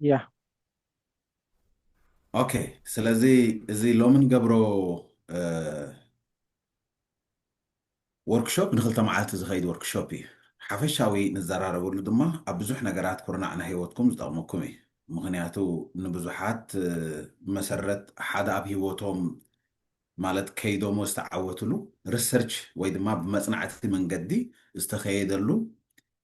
يا اوكي سلازي زي لو من قبرو وركشوب نخلط معات زخيد وركشوبي حافشاوي نزرارة ولو دما أبزوح نقرات كورنا عن هيوتكم زطامكمي مغنياتو نبزوحات مسرت حدا أب هيوتهم مالت كيدو مستعوتلو ريسيرش ويدما بمصنعتي من قدي استخيدلو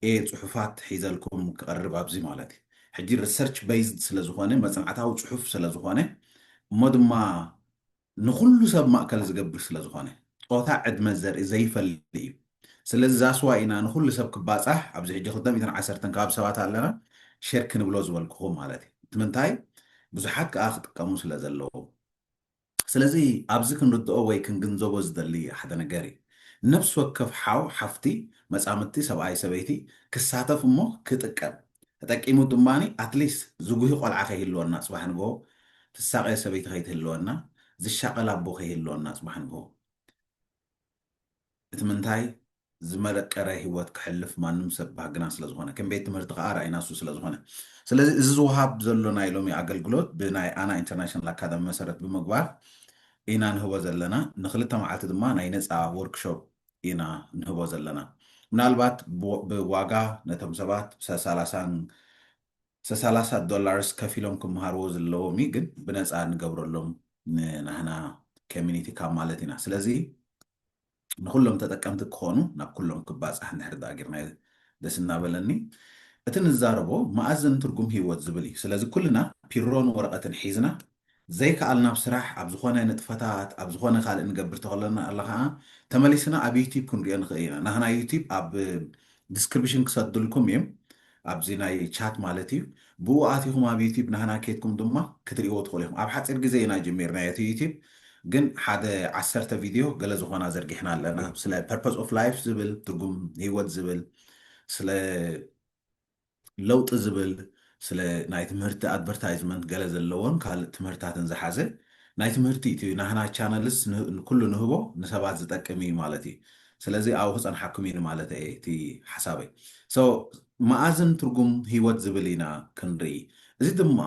ايه صحفات حيزلكم قرب ابزي مالتي حجي ريسيرش بيزد سلازخونه مصنعتاو صحف سلازخونه مدما نخلو سب مأكل زقبر سلازخونه قوتا عدم الزرع زي فلي سلز زاسوا إنا نخلو سب كباصح أبزي حجي خدام إذن عسرتن كاب سوات علنا شرك نبلوز والكخو مالتي تمنتاي بزحات كأخذ كاموس لازلو سلازي أبزك نردو وي كنجنزوبو زدلي حدا نقاري نفس وكف حاو حفتي مسامتي سبعي سبيتي كساتف مو كتكب تتكيمو دماني أتليس زوجي قلعة خيهلو الناس صباح نقو تساقي سبيت خيهلو الناس زي الشاقل أبو خيهلو الناس صباح نقو اتمنتاي زمالك أرى هوات كحلف ما نمسب بحقنا سلازغونا كم بيت مرتقى أرى ناسو سلازغونا سلازي إزوهاب زلونا يلومي عقل قلوت بناي أنا انترناشنال أكاديمي مسارت بمقبار إنا نهو زلنا نخلطها مع تدما ناينس وركشوب إنا نهو زلنا من البات بواقع نتمسبات سالاسة دولار كفيلهم كم هاروز اللو ميجن بنس نقبر لهم نحنا كوميونيتي كامالتنا سلازي نخلهم تتكمت كونو ناب كلهم كباس احنا حردا غيرنا دسنا بلني اتن الزاربو مأزن ترجم هيوت زبلي سلازي كلنا بيرون ورقة حيزنا زي كألنا بصراح أبزخونا نتفتات أبزخونا خال نقبر تغلنا الله ها تمليسنا أبي يوتيوب كن ريان خينا نحنا يوتيوب أب ديسكريبشن كسد لكم يم أب زينا chat مالتي بو آتيهم أبي يوتيوب نحنا كيتكم دمه كتري أوتخولهم أب حتى إرجزينا جميرنا يوتيوب جن حدا عسرت فيديو قال زخونا زرقحنا لنا سلا purpose of life زبل ترجم هيوت زبل سلا لوط زبل سلا نايت مهرت ادفرتايزمنت قال زلون قال تمهرتاتن زحازه نايت مهرتي تي نحنا channels كله نهبو نسبات زتقمي مالتي ስለዚህ አው ህፃን ሓክሚን ማለት እየ እቲ ሓሳበይ መኣዝን ትርጉም ሂወት ዝብል ኢና ክንርኢ እዚ ድማ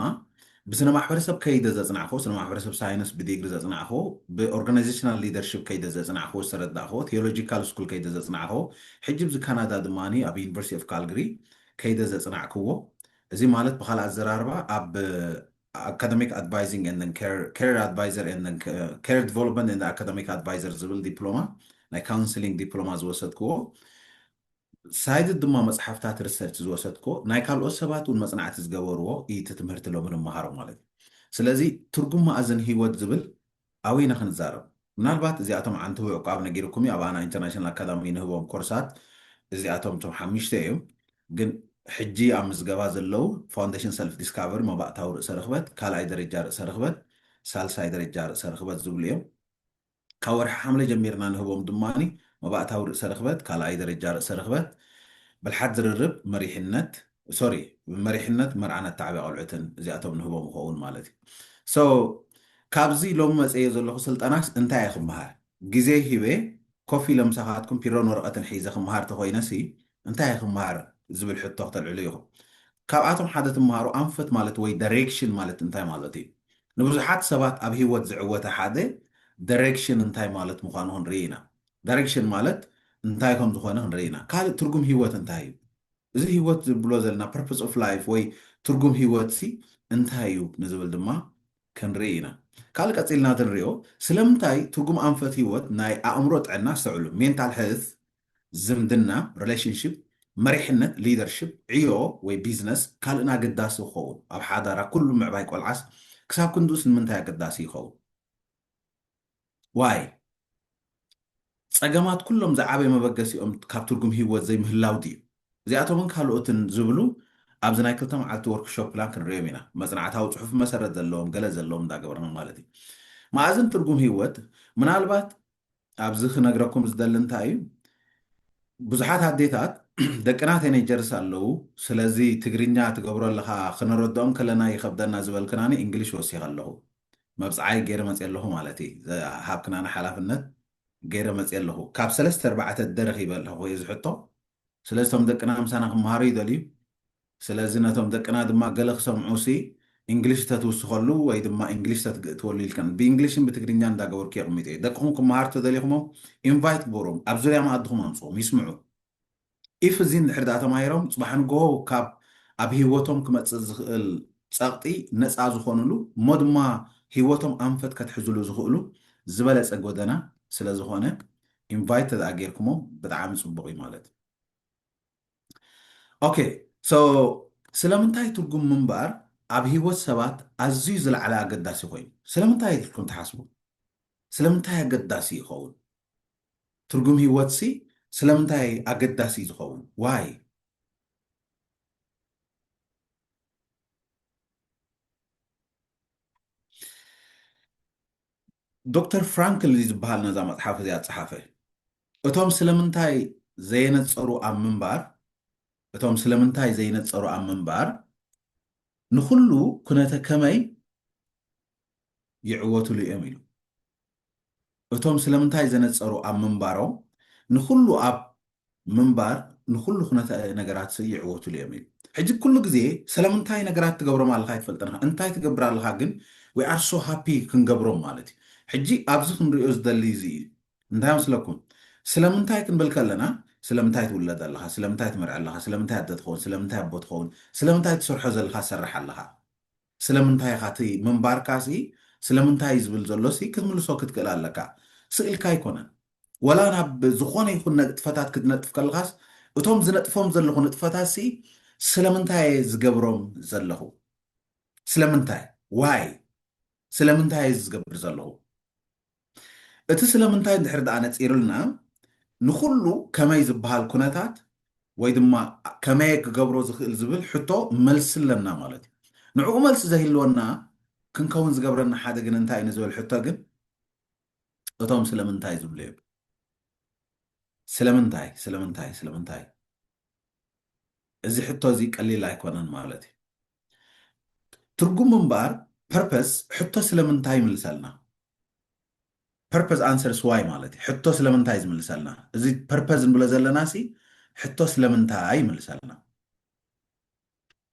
بسنا ማሕበረሰብ ከይደ ዘፅናዕኮ ስነ ማሕበረሰብ ሳይንስ ብዲግሪ ዘፅናዕኮ ብኦርጋናይዜሽናል ሊደርሽፕ ከይደ ዘፅናዕኮ ዝተረዳእኮ ቴዎሎጂካል ስኩል ከይደ ዘፅናዕኮ ሕጂ ብዚ ካናዳ ድማኒ ኣብ ዩኒቨርሲቲ ኦፍ ካልግሪ ከይደ ዘፅናዕክዎ እዚ ማለት ብካልእ ኣዘራርባ ኣብ academic advising and then care advisor and then care development and academic advisor ዝብል ዲፕሎማ ናይ ካውንስሊንግ ዲፕሎማ ዝወሰድክዎ ሳይድ ድማ መፅሓፍታት ሪሰርች ዝወሰድኮ ናይ ካልኦት ሰባት እውን መፅናዕቲ ዝገበርዎ እቲ ትምህርቲ ሎሚ ንመሃሮ ማለት እዩ ስለዚ ትርጉም ማእዘን ሂወት ዝብል ኣበይና ክንዛረብ ምናልባት እዚኣቶም ዓንቲ ውዕቋብ ነጊርኩም እዩ ኣብ ኣና ኢንተርናሽናል ኣካዳሚ ንህቦም ኮርሳት እዚኣቶም እቶም ሓሙሽተ እዮም ግን ሕጂ ኣብ ምዝገባ ዘለው ፋውንዴሽን ሰልፍ ዲስካቨሪ መባእታዊ ርእሰ ርክበት ካልኣይ ደረጃ ርእሰ ርክበት ሳልሳይ ደረጃ ርእሰ ርክበት ዝብሉ እዮም ካብ ወርሒ ሓምለ ጀሚርና ንህቦም ድማኒ መባእታዊ ርእሰ ርክበት ካልኣይ ደረጃ ርእሰ ርክበት بالحد زررب مريحنت سوري مريحنت مرعنا التعبئة قلعتن زي أتوم نهبو مخون مالتي سو كابزي لو مسئي زلو سلطاناكس انتا يخم مهار جزي هيوي كوفي لمساخاتكم بيرون ورقة حيزة خم مهار تخوي نسي انتا يخم مهار زبل حتى وقت العليو كابعاتهم حدث مهارو أنفت مالت وي دايركشن مالت انتاي مالتي نبزحات سبات أبهي وزعوة حادة دايركشن انتاي مالت مخانهن رينا دايركشن مالت እንታይ ከም ዝኾነ ክንርኢና ካልእ ትርጉም ሂወት እንታይ እዩ እዚ ሂወት ዝብሎ ዘለና ፐርፖስ ኦፍ ላይፍ ወይ ትርጉም ሂወት ሲ እንታይ እዩ ንዝብል ድማ ክንርኢ ኢና ካልእ ቀፂልና ትንሪኦ ስለምንታይ ትርጉም ኣንፈት ሂወት ናይ ኣእምሮ ጥዕና ዝተዕሉ ሜንታል ሄልት ዝምድና ሪሌሽንሽፕ መሪሕነት ሊደርሽፕ ዕዮ ወይ ቢዝነስ ካልእን ኣገዳሲ ይኸውን ኣብ ሓዳራ ኩሉ ምዕባይ ቆልዓስ ክሳብ ክንዱስ ንምንታይ ኣገዳሲ ይኸውን ዋይ ፀገማት ኩሎም ዝዓበየ መበገሲኦም ካብ ትርጉም ሂወት ዘይምህላው ድዩ እዚኣቶምን ካልኦትን ዝብሉ ኣብዚ ናይ ክልተ መዓልቲ ወርክሾፕ ፕላን ክንሪኦም ኢና መፅናዕታዊ ፅሑፍ መሰረት ዘለዎም ገለ ዘለዎም እንዳገበርና ማለት እዩ ማእዝን ትርጉም ሂወት ምናልባት ኣብዚ ክነግረኩም ዝደሊ እንታይ እዩ ብዙሓት ኣዴታት ደቅና ቴኔጀርስ ኣለዉ ስለዚ ትግርኛ ትገብሮ ኣለካ ክንረድኦም ከለና ይከብደና ዝበልክናኒ እንግሊሽ ወሲኽ ኣለኹ መብፅዓይ ገይረ መፅእ ኣለኹ ማለት እዩ ሃብክናና ሓላፍነት ገይረ መፅእ ኣለኹ ካብ 3 4 ደረኺበ ኣለኹ እዩ ዝሕቶ ስለዚቶም ደቅና ምሳና ክመሃሩ ይደልዩ ስለዚ ነቶም ደቅና ድማ ገለ ክሰምዑ እንግሊሽ ተትውስኸሉ ወይ ድማ እንግሊሽ ተትወሉ ኢልከን ብእንግሊሽን ብትግርኛ እንዳገበርኩ የቕሚጥ እየ ደቅኹም ክመሃር ተደሊኹሞም ኢንቫይት ግበሮም ኣብ ዙርያ ማኣድኹም ኣምፅኦም ይስምዑ ኢፍ እዚ እንድሕር ዳ ተማሂሮም ፅባሕ ንግሆ ካብ ኣብ ሂወቶም ክመፅእ ዝኽእል ፀቕጢ ነፃ ዝኾኑሉ እሞ ድማ ሂወቶም ኣንፈት ከትሕዝሉ ዝኽእሉ ዝበለፀ ጎደና ስለ ዝኾነ ኢንቫይት ተደኣ ጌርኩሞም ብጣዕሚ ፅቡቕ እዩ ማለት ኦኬ ሶ ስለምንታይ ትርጉም ምንባር ኣብ ሂወት ሰባት ኣዝዩ ዝለዓለ ኣገዳሲ ኮይኑ ስለምንታይ ኢልኩም ትሓስቡ ስለምንታይ ኣገዳሲ ይኸውን ትርጉም ሂወት ስለምንታይ ኣገዳሲ ዝኸውን ዋይ ዶክተር ፍራንክል ዝበሃል ነዛ መፅሓፍ እዚኣ ፀሓፈ እቶም ስለምንታይ ዘየነፀሩ ኣብ ምንባር እቶም ስለምንታይ ዘይነፀሩ ኣብ ምንባር ንኩሉ ኩነተ ከመይ ይዕወትሉ እዮም ኢሉ እቶም ስለምንታይ ዘነፀሩ ኣብ ምንባሮም ንኩሉ ኣብ ምንባር ንኩሉ ኩነተ ነገራት ይዕወትሉ እዮም ኢሉ ሕጂ ኩሉ ግዜ ስለምንታይ ነገራት ትገብሮም ኣለካ ይትፈልጠንካ እንታይ ትገብር ኣለካ ግን we are so happy ክንገብሮም ማለት እዩ ሕጂ ኣብዚ ክንሪኦ ዝደሊ እዚ እንታይ መስለኩም ስለምንታይ ክንብል ከለና ስለምንታይ ትውለድ ኣለካ ስለምንታይ ትመርዕ ኣለካ ስለምንታይ ኣደ ትኸውን ስለምንታይ ኣቦ ትኸውን ስለምንታይ ትሰርሖ ዘለካ ትሰርሕ ኣለካ ስለምንታይ ኢኻ እቲ ምንባርካ ስለምንታይ ዝብል ዘሎ ክትምልሶ ክትክእል ኣለካ ስእልካ ኣይኮነን ወላ ናብ ዝኾነ ይኹን ነጥፈታት ክትነጥፍ ከለካስ እቶም ዝነጥፎም ዘለኹ ንጥፈታት ስለምንታይ ዝገብሮም ዘለኹ ስለምንታይ ዋይ ስለምንታይ ዝገብር ዘለኹ እቲ ስለምንታይ እንድሕር ደኣ ነፂሩልና ንኩሉ ከመይ ዝበሃል ኩነታት ወይ ድማ ከመይ ክገብሮ ዝኽእል ዝብል ሕቶ መልሲ ኣለና ማለት እዩ ንዕኡ መልሲ ዘሂልወና ክንከውን ዝገብረና ሓደ ግን እንታይ ንዝብል ሕቶ ግን እቶም ስለምንታይ ዝብሉ እዮም ስለምንታይ ስለምንታይ ስለምንታይ እዚ ሕቶ እዚ ቀሊል ኣይኮነን ማለት እዩ ትርጉም ምንባር ፐርፐስ ሕቶ ስለምንታይ ይምልሰልና ፐርፐስ አንሰርስ ዋይ ማለት እዩ ሕቶ ስለምንታይ ዝምልሰልና እዚ ፐርፐስ ንብሎ ዘለና ሕቶ ስለምንታይ ይምልሰልና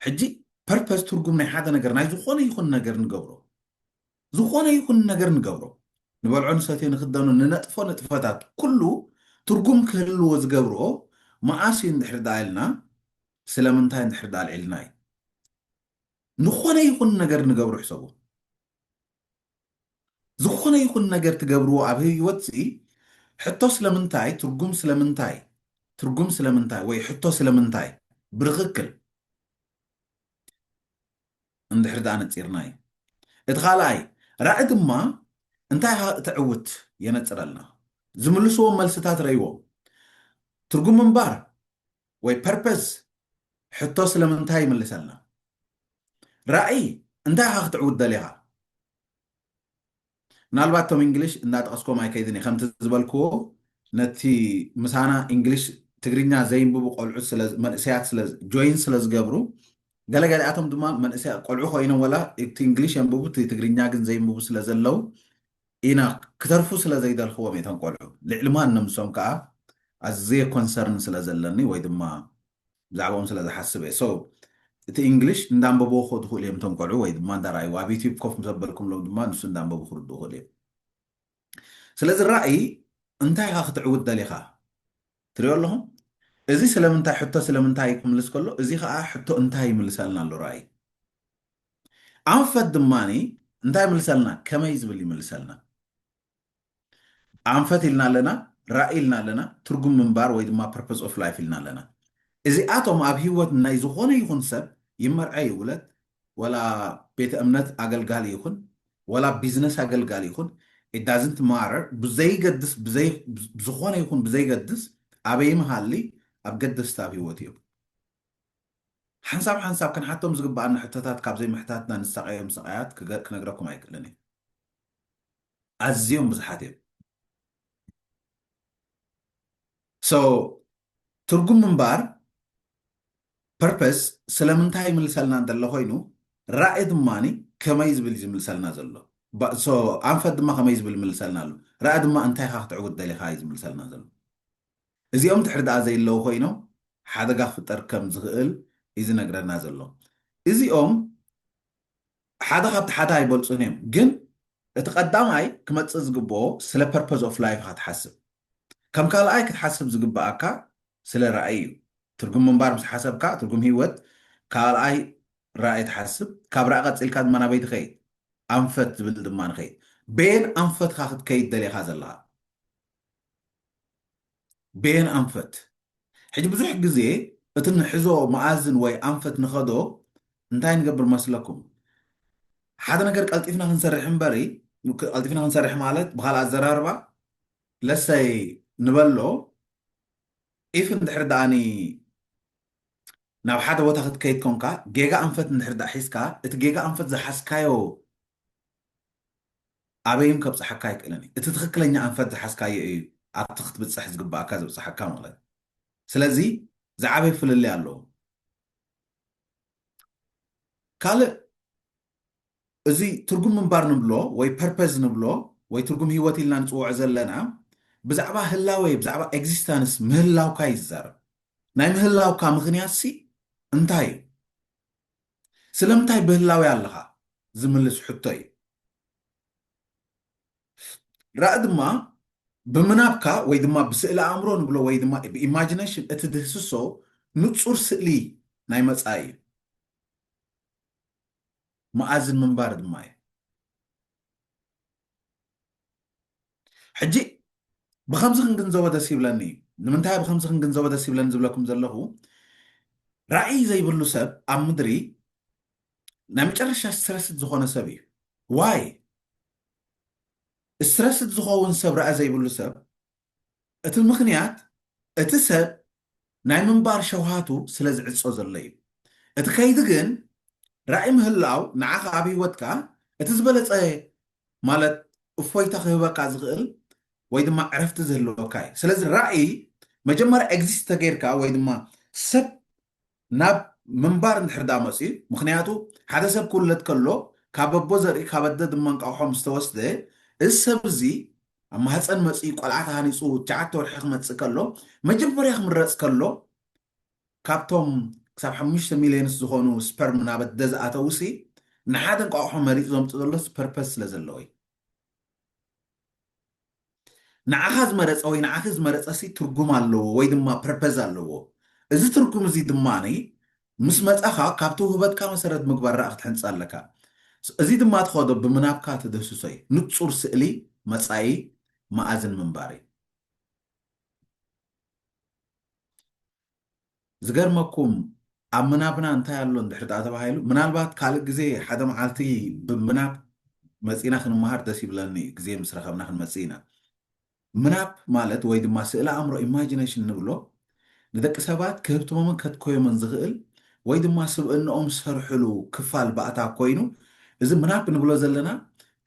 ሕጂ ፐርፐስ ትርጉም ናይ ሓደ ነገር ናይ ዝኾነ ይኹን ነገር ንገብሮ ዝኾነ ይኹን ነገር ንገብሮ ንበልዖ ንሰትዮ ንክደኑ ንነጥፎ ንጥፈታት ኩሉ ትርጉም ክህልዎ ዝገብርኦ መዓስ እዩ እንድሕር ዳ ኢልና ስለምንታይ እንድሕር ዳ ኣልዒልና እዩ ንኾነ ይኹን ነገር ንገብሮ ሕሰቡ ዝኾነ ይኹን ነገር ትገብርዎ ኣብ ህይወት ሕቶ ስለምንታይ ትርጉም ስለምንታይ ወይ ሕቶ ስለምንታይ ብርክክል እንድሕር ዳ ነፂርና እዩ እቲ ካልኣይ ራእይ ድማ እንታይ እትዕውት የነፅረልና ዝምልስዎም መልስታት ረይዎም ትርጉም ምንባር ወይ ፐርፐስ ሕቶ ስለምንታይ ይምልሰልና ራእይ እንታይ ክትዕውት ደሊኻ ምናልባት ቶም እንግሊሽ እንዳጠቐስኮም ኣይከይድን ከምቲ ዝበልክዎ ነቲ ምሳና እንግሊሽ ትግርኛ ዘይንብቡ ቆልዑት መንእሰያት ጆይን ስለ ዝገብሩ ገለገሊኣቶም ድማ መንእሰያ ቆልዑ ኮይኖም ወላ እቲ እንግሊሽ የንብቡ እቲ ትግርኛ ግን ዘይንብቡ ስለ ዘለው ኢና ክተርፉ ስለ ዘይደልኽዎም እቶም ቆልዑ ልዕሊ ማንም ከዓ ኣዝየ ኮንሰርን ስለ ዘለኒ ወይ ድማ ብዛዕባኦም ስለ ዝሓስብ እየ እቲ እንግሊሽ እንዳንበብዎ ክኸዱ ክእሉ እዮም እቶም ቆልዑ ወይ ድማ እንዳረኣይዎ ኣብ ዩቲብ ኮፍ ምዘበልኩምሎም ድማ ንሱ እንዳንበቡ ክርድኡ ክእሉ እዮም ስለዚ ራእይ እንታይ ኢኻ ክትዕውት ደሊኻ ትሪኦ ኣለኹም እዚ ስለምንታይ ሕቶ ስለምንታይ ክምልስ ከሎ እዚ ከዓ ሕቶ እንታይ ይምልሰልና ኣሎ ራእይ ኣንፈት ድማኒ እንታይ ይምልሰልና ከመይ ዝብል ይምልሰልና ኣንፈት ኢልና ኣለና ራእይ ኢልና ኣለና ትርጉም ምንባር ወይ ድማ ፐርፐስ ኦፍ ላይፍ ኢልና ኣለና እዚኣቶም ኣብ ሂወት ናይ ዝኾነ ይኹን ሰብ ይመርዐ ይውለት ወላ ቤተ እምነት ኣገልጋሊ ይኹን ወላ ቢዝነስ ኣገልጋሊ ይኹን it doesn't matter ብዘይገድስ ዝኾነ ይኹን ብዘይገድስ ኣበይ መሃሊ ኣብ ገደስቲ ኣብ ሂወት እዮም ሓንሳብ ክንሓቶም ዝግባአና ሕቶታት ካብ ዘይምሕታትና ንሰቃዮም ሰቃያት ክነግረኩም ኣይክእልን እየ ኣዝዮም ብዙሓት እዮም ትርጉም ምንባር ፐርፐስ ስለምንታይ ይምልሰልና እንተሎ ኮይኑ ራእይ ድማኒ ከመይ ዝብል ዝምልሰልና ዘሎ ኣንፈት ድማ ከመይ ዝብል ይምልሰልና ኣሎ ራእይ ድማ እንታይ ካ ክትዕውት ደሊኻ እዩ ዝምልሰልና ዘሎ እዚኦም ድሕሪ ደኣ ዘይለው ኮይኖም ሓደጋ ክፍጠር ከም ዝኽእል እዚ ነግረና ዘሎ እዚኦም ሓደ ካብቲ ሓደ ኣይበልፁን እዮም ግን እቲ ቀዳማይ ክመፅእ ዝግብኦ ስለ ፐርፖዝ ኦፍ ላይፍ ክትሓስብ ከም ካልኣይ ክትሓስብ ዝግብኣካ ስለ ራእይ እዩ ትርጉም ምንባር ምስ ሓሰብካ ትርጉም ሂወት ካልኣይ ራእይ ትሓስብ ካብ ራእይ ቀፂልካ ድማ ናበይ ትኸይድ ኣንፈት ዝብል ድማ ንኸይድ ቤን ኣንፈትካ ክትከይድ ደሊኻ ዘለካ ቤን ኣንፈት ሕጂ ብዙሕ ግዜ እቲ ንሕዞ መኣዝን ወይ ኣንፈት ንኸዶ እንታይ ንገብር መስለኩም ሓደ ነገር ቀልጢፍና ክንሰርሕ እምበሪ ቀልጢፍና ክንሰርሕ ማለት ብካልእ ኣዘራርባ ለሰይ ንበሎ ኢፍ እንድሕር ደኣኒ ናብ ሓደ ቦታ ክትከይድ ኮንካ ጌጋ ኣንፈት እንድሕር ዳ ሒዝካ እቲ ጌጋ ኣንፈት ዝሓስካዮ ኣበይም ከብፅሓካ ኣይክእለን እቲ ትክክለኛ ኣንፈት ዝሓስካዮ እዩ ኣብቲ ክትብፅሕ ዝግባእካ ዘብፅሓካ ማለት ስለዚ ዝዓበይ ፍልልይ ኣለዎ ካልእ እዚ ትርጉም ምንባር ንብሎ ወይ ፐርፐዝ ንብሎ ወይ ትርጉም ሂወት ኢልና ንፅውዖ ዘለና ብዛዕባ ህላወይ ብዛዕባ ኤግዚስተንስ ምህላውካ ይዛረብ ናይ ምህላውካ ምክንያት ሲ እንታይ እዩ ስለምንታይ ብህላዊ ኣለካ ዝምልስ ሕቶ እዩ ራእ ድማ ብምናብካ ወይ ድማ ብስእሊ ኣእምሮ ንብሎ ወይ ድማ ብኢማጂኔሽን እቲ ድህስሶ ንፁር ስእሊ ናይ መፃኢ እዩ መኣዝን ምንባር ድማ እዩ ሕጂ ብከምዚ ክንግንዘቦ ደስ ይብለኒ እዩ ንምንታይ ብከምዚ ክንግንዘቦ ደስ ይብለኒ ዝብለኩም ዘለኹ ራእይ ዘይብሉ ሰብ ኣብ ምድሪ ናይ መጨረሻ ስትረስድ ዝኾነ ሰብ እዩ ዋይ ስትረስድ ዝኸውን ሰብ ራእይ ዘይብሉ ሰብ እቲ ምክንያት እቲ ሰብ ናይ ምንባር ሸውሃቱ ስለ ዝዕፆ ዘሎ እዩ እቲ ከይዲ ግን ራእይ ምህላው ንዓኻ ኣብ ሂወትካ እቲ ዝበለፀ ማለት እፎይታ ክህበካ ዝኽእል ወይ ድማ ዕረፍቲ ዝህልወካ እዩ ስለዚ ራእይ መጀመርያ ኤግዚስት ተገይርካ ወይ ድማ ሰብ ናብ ምንባር እንድሕር ዳ መፅኡ ምክንያቱ ሓደ ሰብ ክውለድ ከሎ ካብ ኣቦ ዘርኢ ካብ ኣደ ድማ እንቃቑሖም ዝተወስደ እዚ ሰብ እዚ ኣብ ማህፀን መፅኡ ቆልዓ ተሃኒፁ 9 ወርሒ ክመፅእ ከሎ መጀመርያ ክምረፅ ከሎ ካብቶም ክሳብ 5 ሚልዮንስ ዝኾኑ ስፐርም ናብ ኣደ ዝኣተውሲ ንሓደ እንቃቑሖ መሪፅ ዘምፅእ ዘሎ ፐርፐስ ስለ ዘለዎ እዩ ንዓኻ ዝመረፀ ወይ ንዓኺ ዝመረፀሲ ትርጉም ኣለዎ ወይ ድማ ፐርፐዝ ኣለዎ እዚ ትርጉም እዚ ድማኒ ምስ መፀኻ ካብቲ ውህበትካ መሰረት ምግባር ራእ ክትሕንፅ ኣለካ እዚ ድማ ትኸዶ ብምናብካ ትድህስሶ እዩ ንፁር ስእሊ መፃኢ መኣዝን ምንባር እዩ ዝገርመኩም ኣብ ምናብና እንታይ ኣሎ እንድሕር ዳ ተባሂሉ ምናልባት ካልእ ግዜ ሓደ መዓልቲ ብምናብ መፂና ክንመሃር ደስ ይብለኒ እዩ ግዜ ምስ ረኸብና ክንመፅእ ኢና ምናብ ማለት ወይ ድማ ስእሊ ኣእምሮ ኢማጂኔሽን ንብሎ ንደቂ ሰባት ክህብቶምን ከትኮዮምን ዝኽእል ወይ ድማ ስብእንኦም ዝሰርሕሉ ክፋል ባእታ ኮይኑ እዚ ምናብ ንብሎ ዘለና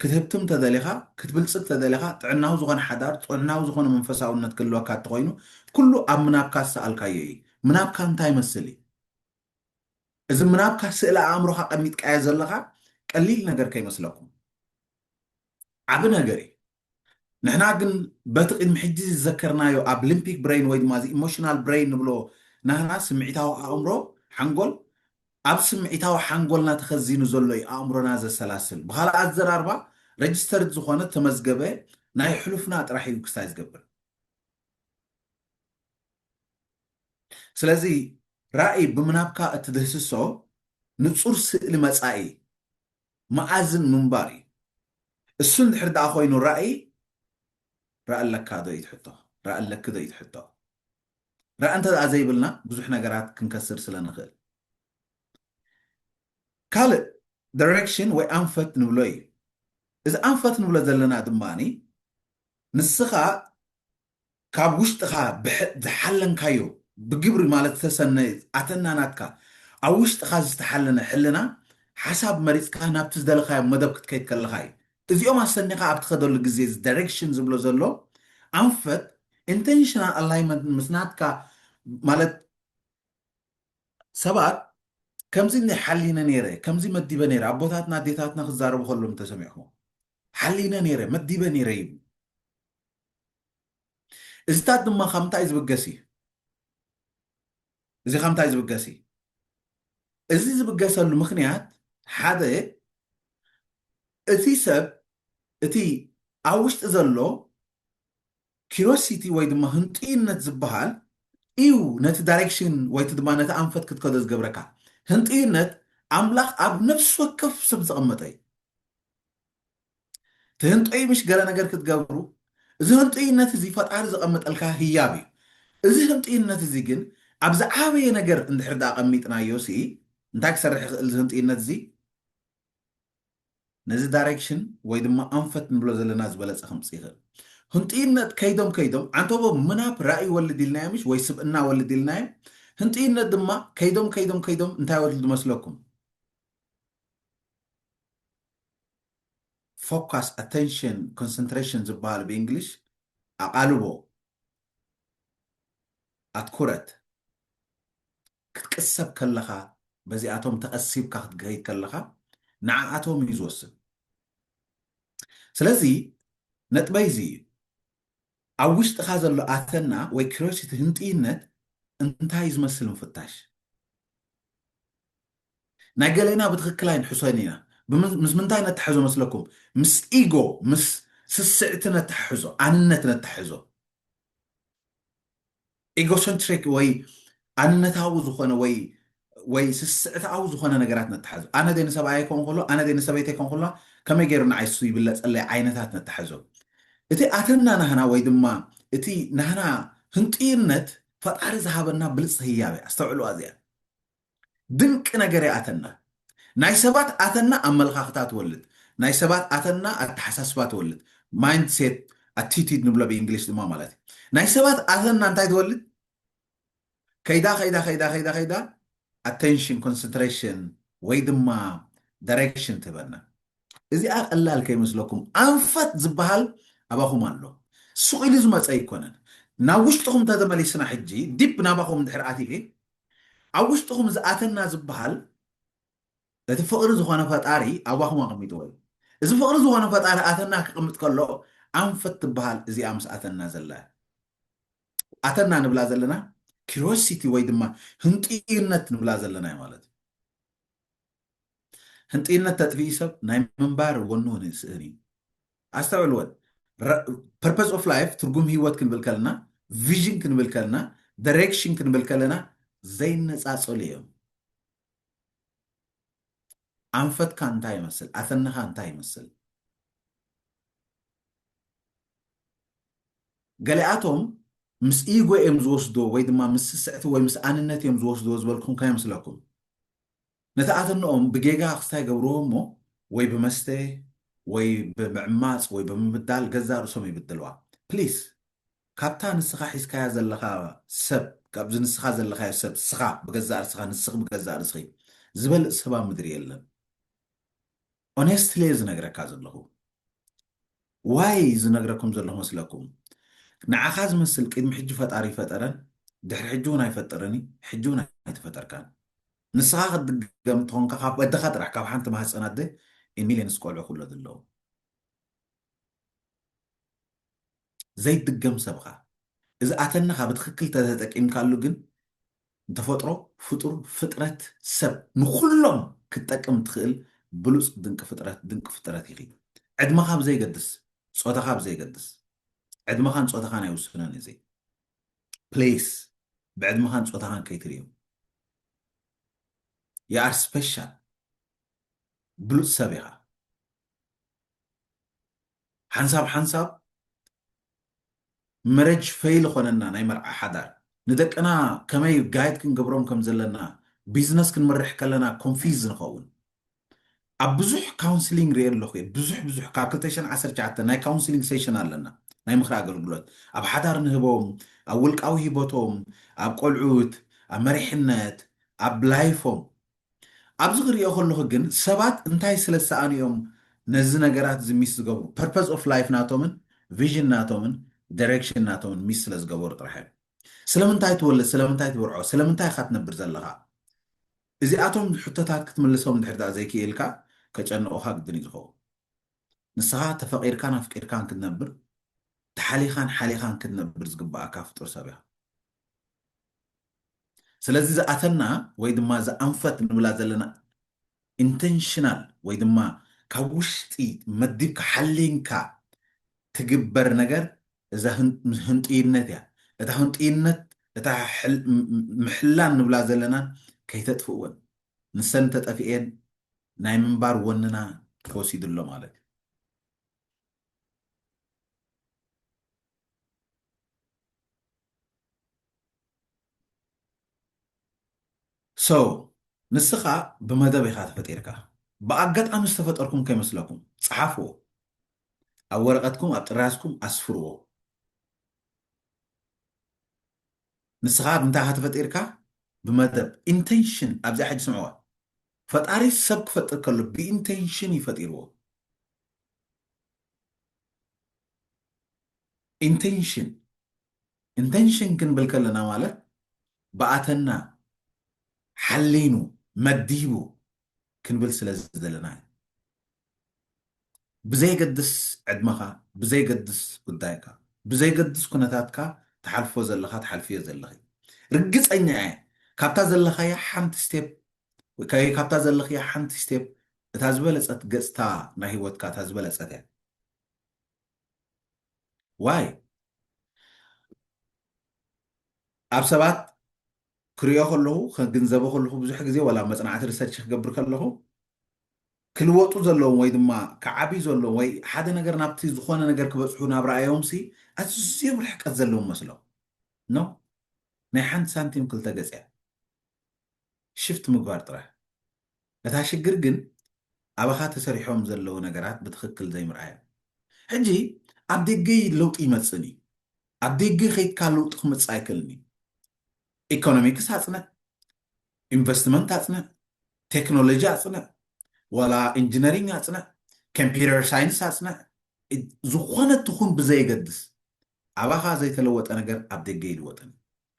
ክትህብትም ተደሊኻ ክትብልፅግ ተደሊኻ ጥዕናዊ ዝኾነ ሓዳር ጥዕናዊ ዝኾነ መንፈሳውነት ክህልወካ እንተኮይኑ ኩሉ ኣብ ምናብካ ዝሰኣልካዮ እዩ ምናብካ እንታይ ይመስል እዩ እዚ ምናብካ ስእሊ ኣእምሮካ ቀሚጥካዮ ዘለካ ቀሊል ነገር ከይመስለኩም ዓብ ነገር እዩ ንሕና ግን በቲ ቅድሚ ሕጂ ዝዘከርናዮ ኣብ ሊምፒክ ብሬን ወይ ድማ ኢሞሽናል ብሬን ንብሎ ናህና ስምዒታዊ ኣእምሮ ሓንጎል ኣብ ስምዒታዊ ሓንጎልና ተኸዚኑ ዘሎ እዩ ኣእምሮና ዘሰላስል ብካልእ ኣዘራርባ ረጅስተርድ ዝኾነ ተመዝገበ ናይ ሕሉፍና ጥራሕ እዩ ክስታይ ዝገብር ስለዚ ራእይ ብምናብካ እትድህስሶ ንፁር ስእሊ መፃኢ መኣዝን ምንባር እዩ እሱ እንድሕር ደኣ ኮይኑ ራእይ ራእ ኣለካ ዶ እዩ ትሕቶ ራእ ኣለክ ዶ እዩ ትሕቶ ራእ እንተ ደኣ ዘይብልና ብዙሕ ነገራት ክንከስር ስለ ንኽእል ካልእ ዳይሬክሽን ወይ ኣንፈት ንብሎ እዩ እዚ ኣንፈት ንብሎ ዘለና ድማኒ ንስኻ ካብ ውሽጥኻ ዝሓለንካዮ ብግብሪ ማለት ዝተሰነየ ኣተናናትካ ኣብ ውሽጥኻ ዝተሓለነ ሕልና ሓሳብ መሪፅካ ናብቲ ዝደለካዮ መደብ ክትከይድ ከለካ እዩ እዚኦም ኣሰኒኻ ኣብ ትኸደሉ ግዜ ዳይሬክሽን ዝብሎ ዘሎ ኣንፈት ኢንቴንሽናል ኣላይመንት ምስናትካ ማለት ሰባት ከምዚ ሓሊነ ነይረ ከምዚ መዲበ ነይረ ኣቦታትና ኣዴታትና ክዛረቡ ከሎም ተሰሚዕኹም ሓሊነ ነይረ መዲበ ነይረ እዩ እዚታት ድማ ከምንታይ ዝብገስ እዩ እዚ ከምንታይ ዝብገስ እዩ እዚ ዝብገሰሉ ምክንያት ሓደ እቲ ሰብ እቲ ኣብ ውሽጢ ዘሎ ኪሮሲቲ ወይ ድማ ህንጥይነት ዝበሃል እዩ ነቲ ዳይሬክሽን ወይቲ ድማ ነቲ ኣንፈት ክትከዶ ዝገብረካ ህንጥይነት ኣምላኽ ኣብ ነፍሲ ወከፍ ሰብ ዘቐመጠ እዩ ትህንጦይ ምሽ ገለ ነገር ክትገብሩ እዚ ህንጥይነት እዚ ፈጣሪ ዘቐመጠልካ ህያብ እዩ እዚ ህንጥይነት እዚ ግን ኣብዚ ዓበየ ነገር እንድሕር ዳ ቀሚጥናዮ ሲ እንታይ ክሰርሕ ይኽእል እዚ ህንጥይነት እዚ ነዚ ዳይሬክሽን ወይ ድማ ኣንፈት ንብሎ ዘለና ዝበለፀ ከምፅእ ይኽእል ህንጥይነት ከይዶም ዓንተቦ ምናብ ራእይ ወልድ ኢልናዮ ምሽ ወይ ስብእና ወልድ ኢልናዮ ህንጥይነት ድማ ከይዶም እንታይ ወልድ መስለኩም ፎካስ ኣቴንሽን ኮንሰንትሬሽን ዝበሃል ብእንግሊሽ ኣቓልቦ ኣትኩረት ክትቅሰብ ከለኻ በዚኣቶም ተቐሲብካ ክትገይድ ከለኻ ንዓኣቶም እዩ ዝወስን ስለዚ ነጥበይ እዚ እዩ ኣብ ውሽጥኻ ዘሎ ኣተና ወይ ክሮሲቲ ህንጥይነት እንታይ ዝመስል ምፍታሽ ናይ ገለና ብትክክል ኣይንሕሶን ኢና ምስ ምንታይ ነትሕዞ መስለኩም ምስ ኢጎ ምስ ስስዕቲ ነትሕዞ ኣንነት ነትሕዞ ኢጎሰንትሪክ ወይ ኣንነታዊ ዝኾነ ወይ ስስዕታዊ ዝኾነ ነገራት ነትሕዞ ኣነ ደይ ንሰብኣይ ይኮን ከሎ ኣነ ደይ ንሰበይተይ ይኮን ከሎ ከመይ ገይሩ ንዓይሱ ይብለፀለይ ዓይነታት ነትሕዞ እቲ ኣተና ናህና ወይ ድማ እቲ ናህና ህንጥይነት ፈጣሪ ዝሃበና ብልፅ ህያብ እያ ኣስተውዕልዋ እዚኣ ድንቂ ነገር እያ ኣተና ናይ ሰባት ኣተና ኣመለኻኽታ ትወልድ ናይ ሰባት ኣተና ኣተሓሳስባ ትወልድ ማይንድሴት ኣቲቲድ ንብሎ ብእንግሊሽ ድማ ማለት እዩ ናይ ሰባት ኣተና እንታይ ትወልድ ከይዳ ኣቴንሽን ኮንሰንትሬሽን ወይ ድማ ዳይሬክሽን ትበና እዚኣ ቀላል ከይመስለኩም ኣንፈት ዝበሃል ኣባኹም ኣሎ ሱቕ ኢሉ ዝመፀ ኣይኮነን ናብ ውሽጥኹም ተተመሊስና ሕጂ ዲፕ ናባኹም ድሕሪ ኣቲየ ኣብ ውሽጥኹም ዝኣተና ዝበሃል እቲ ፍቕሪ ዝኾነ ፈጣሪ ኣባኹም ኣቐሚጥዎ እዩ እዚ ፍቕሪ ዝኾነ ፈጣሪ ኣተና ክቕምጥ ከሎ ኣንፈት ትበሃል እዚኣ ምስ ኣተና ዘላ ኣተና ንብላ ዘለና ኪሮሲቲ ወይ ድማ ህንጥይነት ንብላ ዘለና እዩ ማለት እዩ ህንጥይነት ተጥፊኡ ሰብ ናይ ምንባር ወንውን ይስእን እዩ ኣስተውዕልዎን ፐርፐስ ኦፍ ላይፍ ትርጉም ሂወት ክንብል ከለና ቪዥን ክንብል ከለና ዳይሬክሽን ክንብል ከለና ዘይነፃፀሉ እዮም ኣንፈትካ እንታይ ይመስል ኣተናኻ እንታይ ይመስል ገሊኣቶም ምስ ኢጎ እዮም ዝወስድዎ ወይ ድማ ምስ ስስዕቲ ወይ ምስ ኣንነት እዮም ዝወስድዎ ዝበልኩም ከይመስለኩም ነቲ ኣተንኦም ብጌጋ ክስታይ ገብርዎ እሞ ወይ ብመስተ ወይ ብምዕማፅ ወይ ብምብዳል ገዛ ርእሶም ይብድልዋ ፕሊዝ ካብታ ንስኻ ሒዝካያ ዘለኻ ሰብ ካብዚ ንስኻ ዘለኻዮ ሰብ ስኻ ብገዛእ ርስኻ ንስኽ ብገዛእ ርስኺ ዝበልእ ሰባ ምድሪ የለን ኦነስትሊ ዝነግረካ ዘለኹ ዋይ ዝነግረኩም ዘለኹ መስለኩም ንዓኻ ዝመስል ቅድሚ ሕጂ ፈጣሪ ይፈጠረን ድሕሪ ሕጂ እውን ኣይፈጠረኒ ሕጂ እውን ኣይተፈጠርካን ንስኻ ክትድገም ትኾንካ ካብ ወድኻ ጥራሕ ካብ ሓንቲ ማህፀናት ደ ሚልዮንስ ቆልዑ ኩሎ ዘለዉ ዘይትድገም ሰብኻ እዚ ኣተናኻ ብትክክል ተተጠቂምካሉ ግን ተፈጥሮ ፍጡር ፍጥረት ሰብ ንኩሎም ክትጠቅም ትኽእል ብሉፅ ድንቂ ፍጥረት ይኺ ዕድመኻ ብዘይገድስ ፆታኻ ብዘይገድስ ዕድመኻን ፆታኻን ኣይውስነን እዚ ፕሌስ ብዕድመኻን ፆታኻን ከይትርዮም የኣር ስፔሻል ብሉፅ ሰብ ኢኻ ሓንሳብ መረጅ ፈይል ኮነና ናይ መርዓ ሓዳር ንደቅና ከመይ ጋይድ ክንገብሮም ከም ዘለና ቢዝነስ ክንመርሕ ከለና ኮንፊዝ ንኸውን ኣብ ብዙሕ ካውንስሊንግ ርአ ኣለኹ ብዙሕ ካብ 219 ናይ ካውንስሊንግ ሴሽን ኣለና ናይ ምክሪ ኣገልግሎት ኣብ ሓዳር ንህቦም ኣብ ውልቃዊ ሂቦቶም ኣብ ቆልዑት ኣብ መሪሕነት ኣብ ላይፎም ኣብዚ ክሪኦ ከለኹ ግን ሰባት እንታይ ስለ ዝሰኣንዮም ነዚ ነገራት ዝሚስ ዝገብሩ ፐርፐስ ኦፍ ላይፍ ናቶምን ቪዥን ናቶምን ዳይሬክሽን ናቶምን ሚስ ስለ ዝገበሩ ጥራሕ እዮም ስለምንታይ ትወልድ ስለምንታይ ትብርዖ ስለምንታይ ኢኻ ትነብር ዘለኻ እዚኣቶም ሕቶታት ክትምልሶም እንድሕር ዳ ዘይክኢልካ ከጨንቑኻ ግድን እዩ ዝኸውን ንስኻ ተፈቂርካን ኣፍቂርካን ክትነብር ተሓሊኻን ሓሊኻን ክትነብር ዝግባኣካ ፍጡር ሰብ ኢኻ ስለዚ ዝኣተና ወይ ድማ ዝኣንፈት ንብላ ዘለና ኢንቴንሽናል ወይ ድማ ካብ ውሽጢ መዲብካ ሓሊንካ ትግበር ነገር እዛ ህንጥይነት እያ እታ ህንጥይነት እታ ምሕላን ንብላ ዘለና ከይተጥፍእወን ንሰን ተጠፊአን ናይ ምንባር ወንና ተወሲድሎ ማለት እዩ ሶ ንስኻ ብመደብ ኢኻ ተፈጢርካ ብኣጋጣሚ ዝተፈጠርኩም ከይመስለኩም ፀሓፍዎ ኣብ ወረቐትኩም ኣብ ጥራስኩም ኣስፍርዎ ንስኻ ብምንታይ ኢኻ ተፈጢርካ ብመደብ ኢንቴንሽን ኣብዚኣ ሕጂ ስምዕዋ ፈጣሪ ሰብ ክፈጥር ከሎ ብኢንቴንሽን ይፈጢርዎ ኢንቴንሽን ኢንቴንሽን ክንብል ከለና ማለት ብኣተና ሓሊኑ መዲቡ ክንብል ስለ ዘለና እዩ ብዘይገድስ ዕድመኻ ብዘይገድስ ጉዳይካ ብዘይገድስ ኩነታትካ ተሓልፎ ዘለኻ ተሓልፍዮ ዘለኺ ርግፀኛ እየ ካብታ ዘለኻያ ሓንቲ ስቴፕ ካብታ ዘለኽያ ሓንቲ ስቴፕ እታ ዝበለፀት ገፅታ ናይ ሂወትካ እታ ዝበለፀት እያ ዋይ ኣብ ሰባት ክሪኦ ከለኹ ክግንዘቦ ከለኹ ብዙሕ ግዜ ዋላ መፅናዕቲ ሪሰርች ክገብር ከለኹ ክልወጡ ዘለዎም ወይ ድማ ክዓብዩ ዘለዎም ወይ ሓደ ነገር ናብቲ ዝኾነ ነገር ክበፅሑ ናብ ረኣዮምሲ ኣዝዮም ርሕቀት ዘለዎም መስሎም ኖ ናይ ሓንቲ ሳንቲም ክልተ ገፅ እያ ሽፍቲ ምግባር ጥራሕ እታ ሽግር ግን ኣባኻ ተሰሪሖም ዘለዉ ነገራት ብትክክል ዘይምርኣዮ ሕጂ ኣብ ደገይ ለውጢ ይመፅን እዩ ኣብ ደገ ከይድካ ለውጢ ክምፅእ ኣይክእልን እዩ ኢኮኖሚክስ ኣፅንዕ ኢንቨስትመንት ኣፅንዕ ቴክኖሎጂ ኣፅንዕ ወላ ኢንጂነሪንግ ኣፅንዕ ኮምፒተር ሳይንስ ኣፅንዕ ዝኾነ ትኹን ብዘይገድስ ኣባኻ ዘይተለወጠ ነገር ኣብ ደገ ይልወጥን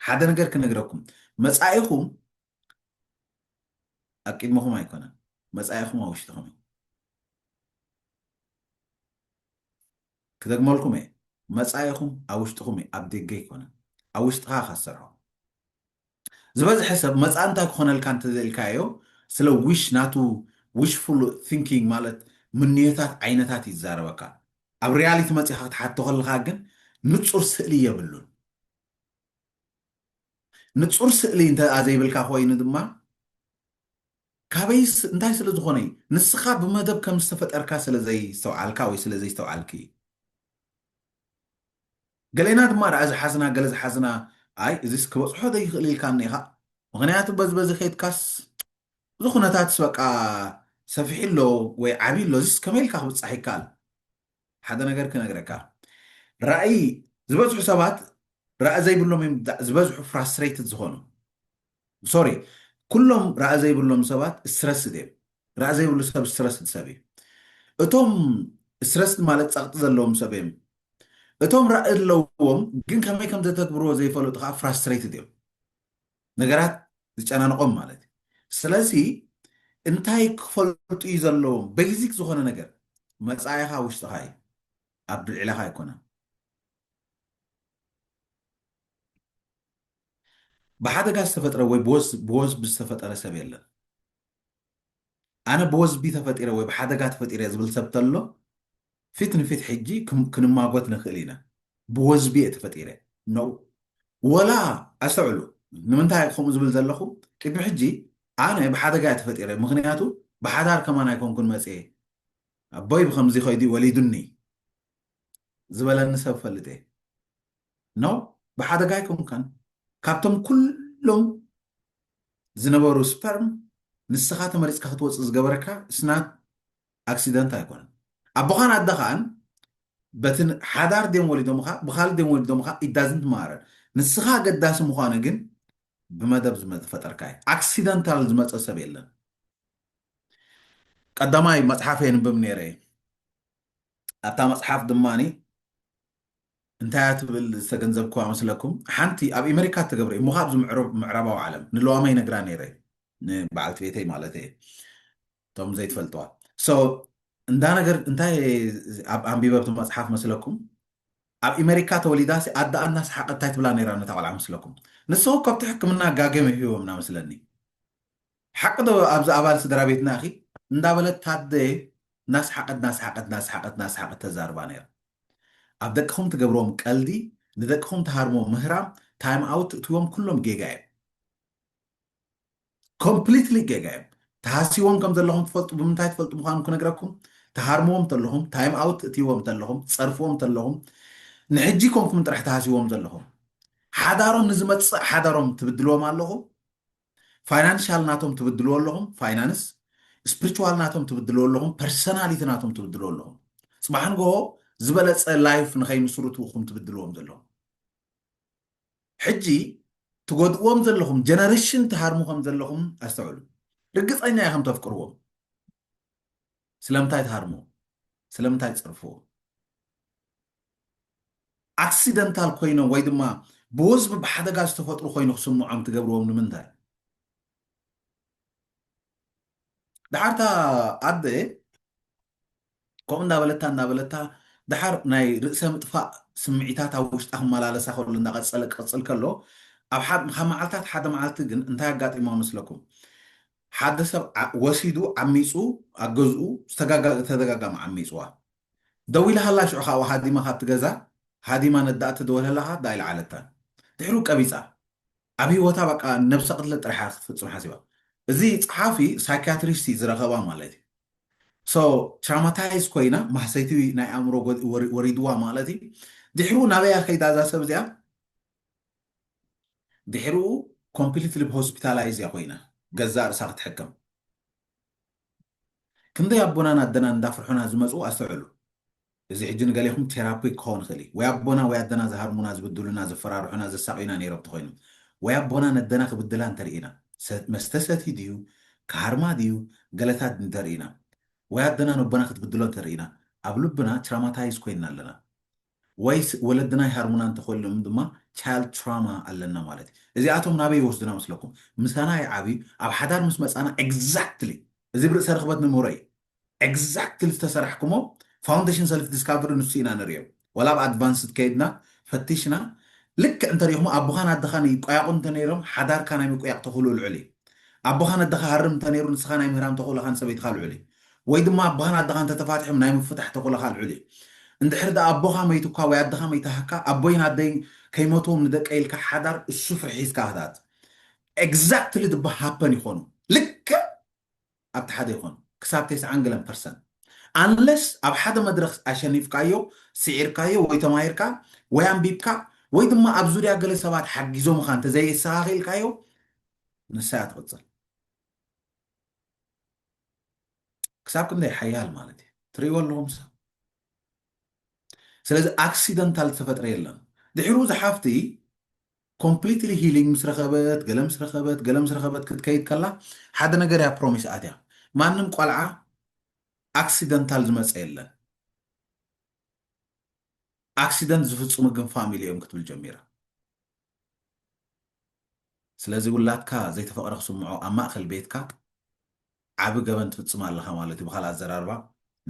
ሓደ ነገር ክነግረኩም መፃኢኹም ኣብ ቅድመኹም ኣይኮነን መፃኢኹም ኣብ ውሽጥኹም እዩ ክደግመልኩም እየ መፃኢኹም ኣብ ውሽጥኹም እዩ ኣብ ደገ ይኮነን ኣብ ውሽጥኻ ኢኻ ትሰርሖ ዝበዝሐ ሰብ መፃኢ እንታይ ክኾነልካ እንተዘኢልካዮ ስለ ዊሽ ናቱ ዊሽፉል ቲንኪንግ ማለት ምንዮታት ዓይነታት ይዛረበካ ኣብ ሪያሊቲ መፂኻ ክትሓቶ ከለካ ግን ንፁር ስእሊ የብሉን ንፁር ስእሊ እንተኣ ዘይብልካ ኮይኑ ድማ ካበይ እንታይ ስለ ዝኾነ እዩ ንስኻ ብመደብ ከም ዝተፈጠርካ ስለዘይስተውዓልካ ወይ ስለዘይስተውዓልኪ እዩ ገሌና ድማ ርኣ ዝሓዝና ገለ ዝሓዝና ኣይ እዚስ ክበፅሖ ዘይክእል ኢልካ እኒኢኻ ምክንያቱ በዚ በዚ ከይድካስ ብዙ ኩነታትስ በቃ ሰፊሒሎ ወይ ዓብይሎ እዚስ ከመይ ኢልካ ክብፃሕ ይከኣል ሓደ ነገር ክነግረካ ራእይ ዝበዝሑ ሰባት ራእይ ዘይብሎም እዮም ዝበዝሑ ፍራስትሬትድ ዝኾኑ ሶሪ ኩሎም ራእይ ዘይብሎም ሰባት ስትረስድ እዮም ራእይ ዘይብሉ ሰብ ስትረስድ ሰብ እዩ እቶም ስትረስድ ማለት ፀቕጢ ዘለዎም ሰብ እዮም እቶም ራእይ ኣለዎም ግን ከመይ ከም ዘተግብርዎ ዘይፈለጡ ከዓ ፍራስትሬትድ እዮም ነገራት ዝጨናንቆም ማለት እዩ ስለዚ እንታይ ክፈልጡ እዩ ዘለዎም ቤዚክ ዝኾነ ነገር መፃኢኻ ውሽጥኻ እዩ ኣብ ብልዕለኻ ኣይኮነን ብሓደጋ ዝተፈጥረ ወይ ብወዝቢ ዝተፈጠረ ሰብ የለን ኣነ ብወዝቢ ተፈጢረ ወይ ብሓደጋ ተፈጢረ ዝብል ሰብ ተሎ ፊት ንፊት ሕጂ ክንማጎት ንኽእል ኢና ብወዝቢ እየ ተፈጢረ ነው ወላ ኣስተውዕሉ ንምንታይ ከምኡ ዝብል ዘለኹ ቅድሚ ሕጂ ኣነ ብሓደጋ እየ ተፈጢረ ምክንያቱ ብሓዳር ከማን ኣይኮንኩን መፅአ ኣቦይ ብከምዚ ኮይዱ ወሊዱኒ ዝበለኒ ሰብ ፈልጥ እየ ነው ብሓደጋ ኣይኮንካን ካብቶም ኩሎም ዝነበሩ ስፐርም ንስኻ ተመሪፅካ ክትወፅእ ዝገበረካ ስናት ኣክሲደንት ኣይኮነን ኣቦኻን ኣደኻን በቲ ሓዳር ደም ወሊዶምካ ብካልእ ደም ወሊዶምካ ኢዳዝንት ማረን ንስኻ ገዳሲ ምዃኑ ግን ብመደብ ዝፈጠርካ እዩ ኣክሲደንታል ዝመፀ ሰብ የለን ቀዳማይ መፅሓፍ የንብብ ነይረ ኣብታ መፅሓፍ ድማኒ እንታይ ትብል ዝተገንዘብክዋ መስለኩም ሓንቲ ኣብ ኣሜሪካ ትገብረ እሞ ካብዚ ምዕራባዊ ዓለም ንለዋመይ ነግራ ነይረ ንበዓልቲ ቤተይ ማለት እየ እቶም ዘይትፈልጥዋ ሶ እንዳ ነገር እንታይ ኣብ ኣንቢበብቲ መፅሓፍ መስለኩም ኣብ ኣሜሪካ ተወሊዳሲ ኣዳ እናስ ሓቐታይ ትብላ ነይራ ነታ ቆልዓ ምስለኩም ንስኹ ካብቲ ሕክምና ጋገመ ሂቦምና መስለኒ ሓቂ ዶ ኣብዚ ኣባል ስድራ ቤትና ኣኺ እንዳበለት ታደ ናስሓቀት ተዛርባ ነይራ ኣብ ደቅኹም ትገብሮም ቀልዲ ንደቅኹም ትሃርሞም ምህራም ታይም ኣውት እትዎም ኩሎም ጌጋ እዮም ኮምፕሊትሊ ጌጋ እዮም ተሃሲቦም ከም ዘለኹም ትፈልጡ ብምንታይ ትፈልጡ ምዃኑ ክነግረኩም ተሃርሞም ተለኹም ታይም ኣውት እትዎም ተለኹም ፀርፍዎም ተለኹም ንሕጂ ኮንኩም ጥራሕ ተሃሲቦም ዘለኹም ሓዳሮም ንዝመፅእ ሓዳሮም ትብድልዎም ኣለኹም ፋይናንሻል ናቶም ትብድልዎ ኣለኹም ፋይናንስ ስፒሪቹዋል ናቶም ትብድልዎ ኣለኹም ፐርሰናሊቲ ናቶም ትብድልዎ ኣለኹም ፅባሕ ንግሆ ዝበለፀ ላይፍ ንኸይምስርትውኹም ትብድልዎም ዘለኹም ሕጂ ትጎድእዎም ዘለኹም ጀነሬሽን ትሃርሙ ከም ዘለኹም ኣስተውዕሉ ርግፀኛ ኢኹም ተፍቅርዎም ስለምንታይ ትሃርሙ ስለምንታይ ትፅርፍዎ ኣክሲደንታል ኮይኖም ወይ ድማ ብወዝቢ ብሓደጋ ዝተፈጥሩ ኮይኑ ክስምዖም ትገብርዎም ንምንታይ ድሓርታ ኣደ ከምኡ እንዳበለታ ድሓር ናይ ርእሰ ምጥፋእ ስምዒታት ኣብ ውሽጣ ክመላለሳ ከሎ እንዳቐፀለ ክቅፅል ከሎ ኣብ መዓልታት ሓደ መዓልቲ ግን እንታይ ኣጋጢሞ መስለኩም ሓደ ሰብ ወሲዱ ዓሚፁ ኣብ ገዝኡ ተደጋጋሚ ዓሚፅዋ ደው ኢላ ሃላ ሽዑ ካብኡ ሃዲማ ካብቲ ገዛ ሃዲማ ነዳእ ትደወለላኻ ዳ ኢልዓለታ ድሕሩ ቀቢፃ ኣብ ሂወታ በቃ ነብሰ ቅድለ ጥራሕ ክትፍፅም ሓሲባ እዚ ፀሓፊ ሳይካትሪስት ዝረኸባ ማለት እዩ ሶ ትራማታይዝ ኮይና ማሕሰይቲ ናይ ኣእምሮ ወሪድዋ ማለት እዩ ድሕሩ ናበያ ከይዳ እዛ ሰብ እዚኣ ድሕሩ ኮምፕሊትሊ ብሆስፒታላይዝ እያ ኮይና ገዛእ ርእሳ ክትሕከም ክንደይ ኣቦናን ኣደናን እንዳፍርሑና ዝመፁ ኣስተውዕሉ እዚ ሕጂ ንገሌኹም ቴራፒ ክኸውን ይኽእል ወይ ኣቦና ወይ ኣደና ዝሃርሙና ዝብድሉና ዘፈራርሑና ዘሳቂና ነይሮም ተኮይኖም ወይ ኣቦና ነደና ክብድላ እንተርኢና መስተ ሰቲ ድዩ ካሃርማ ድዩ ገለታት እንተርኢና ወይ ኣደና ነቦና ክትብድሎ እንተርኢና ኣብ ልብና ትራማታይዝ ኮይንና ኣለና ወይ ወለድና ይሃርሙና እንተኮይኖም ድማ ቻይልድ ትራማ ኣለና ማለት እዩ እዚኣቶም ናበይ ይወስዱና መስለኩም ምሳና ይዓብዩ ኣብ ሓዳር ምስ መፃና ኤግዛክትሊ እዚ ብርእሰ ርክበት ንምህሮ እዩ ኤግዛክትሊ ዝተሰርሕኩሞ ፋውንዴሽን ሰልፍ ዲስካቨሪ ንሱ ኢና ንሪኦ ወላ ብኣድቫንስድ ከይድና ፈቲሽና ልክዕ እንተሪኢኹም ኣቦኻን ኣደኻን ይቆያቁ እንተነይሮም ሓዳርካ ናይ ምቁያቅ ተኽእሉ ልዑል እዩ ኣቦኻን ኣደኻ ሃርም እንተነይሩ ንስኻ ናይ ምህራም ተኽእሎኻን ሰበይትካ ልዑል እዩ ወይ ድማ ኣቦኻን ኣደኻን ተተፋትሖም ናይ ምፍታሕ ተኽእሎኻ ልዑል እዩ እንድሕር ዳ ኣቦኻ መይቱካ ወይ ኣደኻ መይታሃካ ኣቦይን ኣደይን ከይሞትዎም ንደቀ ኢልካ ሓዳር እሱ ፍርሒዝካ ህታት ኤግዛክትሊ ድባ ሃፐን ይኾኑ ልክዕ ኣብቲ ሓደ ይኾኑ ክሳብ 90% አንለስ ኣብ ሓደ መድረክ ኣሸኒፍካዮ ስዒርካዮ ወይ ተማሂርካ ወይ ኣንቢብካ ወይ ድማ ኣብ ዙርያ ገለ ሰባት ሓጊዞምካ እንተዘይሰኻኺልካዮ ንሳያ ትቕፅል ክሳብ ክንደይ ሓያል ማለት እዩ ትሪእዎ ኣለኹም ሰብ ስለዚ ኣክሲደንታል ዝተፈጥረ የለን ድሕሩ ዝሓፍቲ ኮምፕሊትሊ ሂሊንግ ምስ ረኸበት ገለ ምስ ረኸበት ክትከይድ ከላ ሓደ ነገር እያ ፕሮሚስ ኣትያ ማንም ቆልዓ ኣክሲደንታል ዝመፀ የለን ኣክሲደንት ዝፍፅሙ ግን ፋሚሊ እዮም ክትብል ጀሚራ ስለዚ ውላድካ ዘይተፈቕረ ክስምዖ ኣብ ማእኸል ቤትካ ዓብ ገበን ትፍፅም ኣለኻ ማለት እዩ ብካልእ ኣዘራርባ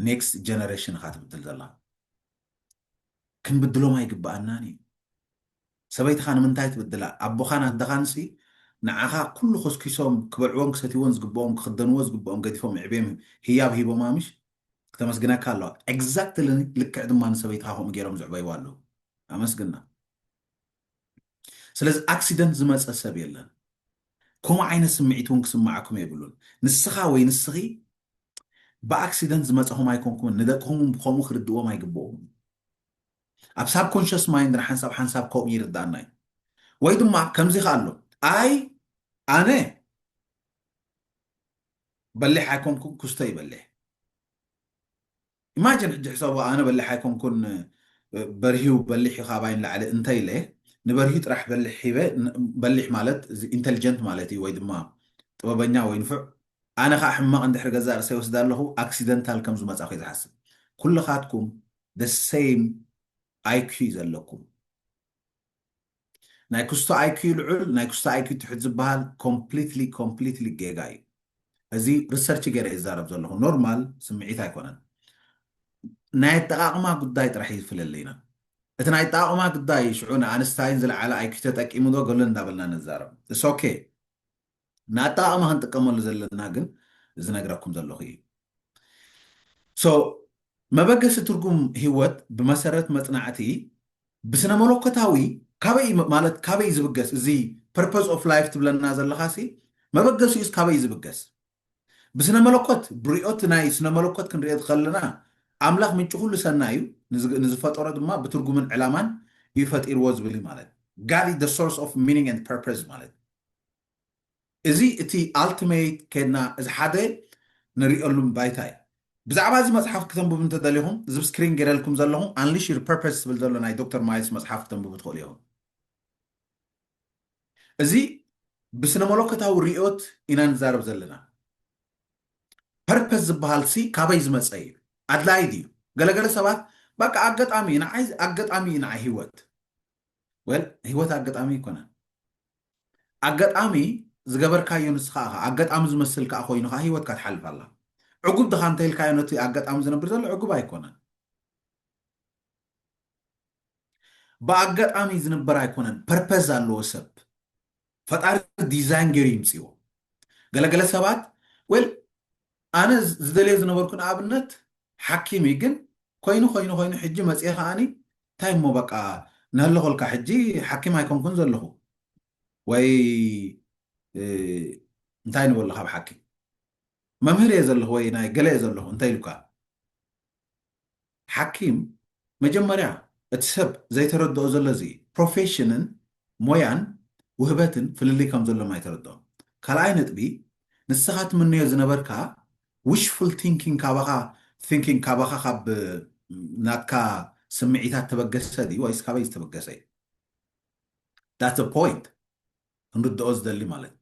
ኔክስት ጀነሬሽን ኢኻ ትብድል ዘላ ክንብድሎም ኣይግባአናን እዩ ሰበይትኻ ንምንታይ ትብድላ ኣቦኻን ኣደኻን ሲ ንዓኻ ኩሉ ከስኪሶም ክበልዕዎን ክሰትይዎን ዝግብኦም ክክደንዎ ዝግብኦም ገዲፎም ዕብዮም ህያብ ሂቦም ኣምሽ ክተመስግነካ ኣለዋ ኤግዛክትሊ ልክዕ ድማ ንሰበይትኻ ከምኡ ገይሮም ዝዕበይዎ ኣለዉ ኣመስግና ስለዚ ኣክሲደንት ዝመፀ ሰብ የለን ከምኡ ዓይነት ስምዒት እውን ክስማዓኩም የብሉን ንስኻ ወይ ንስኺ ብኣክሲደንት ዝመፀኹም ኣይኮንኩምን ንደቅኹም ከምኡ ክርድእዎም ኣይግብኦም ኣብ ሳብ ኮንሽስ ማይንድ ሓንሳብ ከምኡ ይርዳእና እዩ ወይ ድማ ከምዚ ኸ ኣሎ ኣይ ኣነ በሊሕ ኣይኮንኩን ክስቶ ይበልሕ ኢማጅን ሕጂ ሕሰቦ ኣነ በሊሕ ኣይኮንኩን በርሂው በሊሕ ካባይን ላዕሊ እንታይ ኢለ ንበርሂ ጥራሕ በሊሕ ሂበ በሊሕ ማለት ኢንተሊጀንት ማለት እዩ ወይ ድማ ጥበበኛ ወይ ንፉዕ ኣነ ከዓ ሕማቕ እንድሕር ገዛእ ርእሰ ይወስዳ ኣለኹ ኣክሲደንታል ከም ዝመፃ ኮ ዝሓስብ ኩልኻትኩም the same IQ ዘለኩም ናይ ክስቶ IQ ልዑል ናይ ክስቶ IQ ትሕት ዝበሃል ኮምፕሊትሊ ጌጋ እዩ እዚ ሪሰርች ገይረ ይዛረብ ዘለኹ ኖርማል ስምዒት ኣይኮነን ናይ ኣጠቃቅማ ጉዳይ ጥራሕ ይፍለለ ኢና اتنا يطاقو ما قداي شعون أنستاين زل على أي كتة تقيمو دو قولن دابلنا نزارب it's okay ناطاقو ما هنتقمو لزلنا قن إذن أقرأكم زلوخي so مبقى سترقم هيوت بمسارات متنعتي بسنا ملوكتاوي كابي مالت كابي زبقس زي purpose of life تبلنا نازل لخاسي مبقى سيس كابي زبقس بسنا ملوكت بريوت ناي سنا ملوكت كن رياض خلنا أملاك من شغل سنايو نزفات أورد ما بترقم من علامان يفت إرواز بلي مالت God is the source of meaning and purpose مالت إزي إتي ultimate كنا إز حدا نريقل لهم بايتاي بزعب هذه مصحف كتنبو بنت داليهم زب سكرين جيرا لكم زلهم unleash your purpose بلدلو ناي دكتور مايس مصحف كتنبو بتخوليهم إزي بسنا ملوكتا وريوت إنا نزارب زلنا purpose زبهالسي كابيز مسأي أدلاي ديو قال سبات باك أقت أمي أنا عايز أقت أمي أنا هيوت هيوت أقت أمي كنا أقت أمي زجبر كايون سخاها أقت أمي زمسل كأخوي نخا هيوت كتحلف الله عقوب دخان تيل كايونتي أقت أمي زنبر زل عقوب أيكونا بأقت أمي زنبر أيكونا purpose الله سب فتار ديزاين جريم سيو قال سبات أنا زدلي زنبركن أبنت حكيمي جن خوينو حجي مسيخ أني تايم مو بقى نهله لك حجي حكيم هيكون كن زله وي انتاين والله خاب حكي ممهر يزله وي ناي قلا يزله انتاي لك حكيم مجمريا اتسب زي تردو زله زي بروفيشنن مويان وهبتن في اللي كم زله ما يتردو كلاي نتبي نسخات من يزنبركا wishful thinking كابخا خاب ناتكا سمعيتات تبقسة دي وإيس كابيز تبقسة that's the point نرد أوز دالي مالت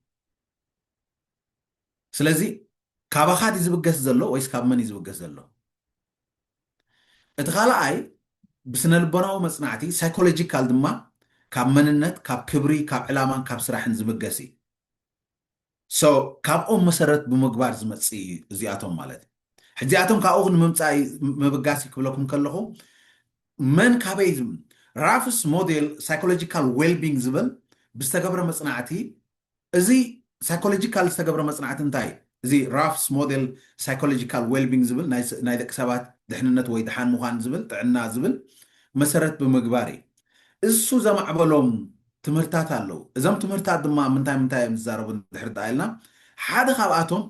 سلازي كابخا دي زبقس زلو وإيس كاب مني زبقس زلو اتغالا أي بسنا البناو مصنعتي psychological دما كاب مننت كاب كبري كاب علامان كاب سراحن زبقسي so كاب مسارت بمقبار زمتسي زياتهم مالت حجاتهم كأغن ممتعي مبقاسي كبلكم كلهم من كابيزم رافس موديل psychological well-being زبل بستقبر مصنعتي ازي psychological استقبر مصنعتي انتاي ازي رافس موديل psychological well-being زبل ناي دك سبات دحننت ويدحان مخان زبل تعنا زبل مسارت بمقباري اسو زم عبلهم تمرتات اللو ازم تمرتات دما منتاي مزاربون دحر دايلنا حدا خاباتهم